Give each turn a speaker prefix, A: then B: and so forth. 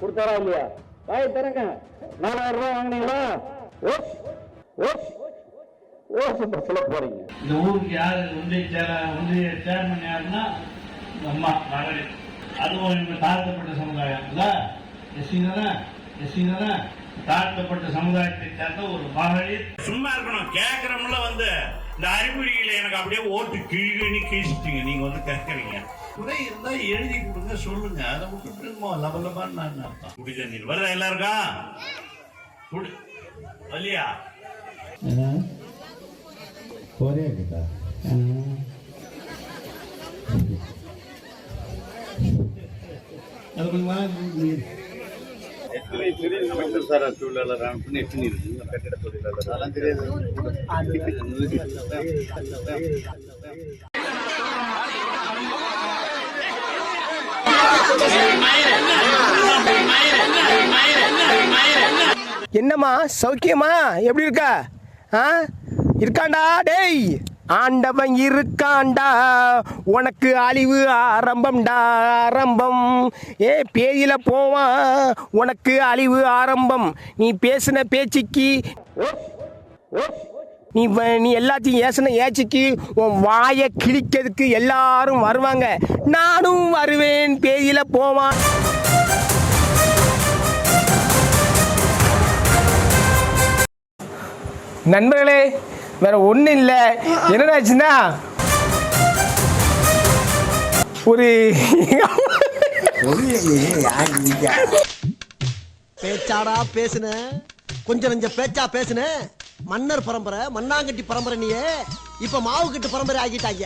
A: கொடுத்தாரா இல்லையா? வாய் தரங்க. 4000 ரூபாய் வாங்கினீங்களா? ஓசு பஸ்ல போறீங்க.
B: இந்த ஊருக்கு யாரு ஒன்றிய சேர்மன் யாருன்னா அம்மா மகளிர். அதுவும் இவங்க தாழ்த்தப்பட்ட சமுதாயம் இல்ல, எஸ்சினா தாழ்த்தப்பட்ட சமுதாயத்தை சேர்ந்த ஒரு மகளிர். சும்மா இருக்கணும். கேட்கறவங்கள வந்து இந்த அறிகுறிகளை எனக்கு அப்படியே ஓட்டு கீழ்ச்சிட்டீங்க. நீங்க வந்து கேட்கறீங்க. குறை இருந்தா எழுதி கொடுங்க, சொல்லுங்க. அதை விட்டுட்டு லபலபான்னு நான் அர்த்தம். குடிதண்ணீர் வருதா எல்லாருக்கும்? இல்லையா?
C: ஒரே இருக்கா? அது கொஞ்சம்
B: தொழிலாளர் கட்டிட தொழிலாளர் அதெல்லாம் தெரியாது.
D: என்னம்மா சௌக்கியமா? எப்படி இருக்கா? இருக்காண்டா டேய், ஆண்டவன் இருக்காண்டா, உனக்கு அழிவு ஆரம்பம்டா ஆரம்பம். பேதியில போவான், உனக்கு அழிவு ஆரம்பம். நீ பேசின பேச்சுக்கு நீ எல்லாத்தையும் ஏசின ஏச்சிக்கு உன் வாயை கிழிக்கிறதுக்கு எல்லாரும் வருவாங்க. நானும் வருவேன், பேதியில போவான். நண்பர்களே, வேற ஒன்றும் இல்லை. என்னடாச்சுன்னா, ஒரு
E: பேச்சாடா பேசுன, கொஞ்சம் நெஞ்ச பேச்சா பேசுன. மன்னர் பரம்பரை, மண்ணாங்கட்டி பரம்பரை. நீயே இப்ப மாவு கட்டு பரம்பரை ஆகிட்டாங்க.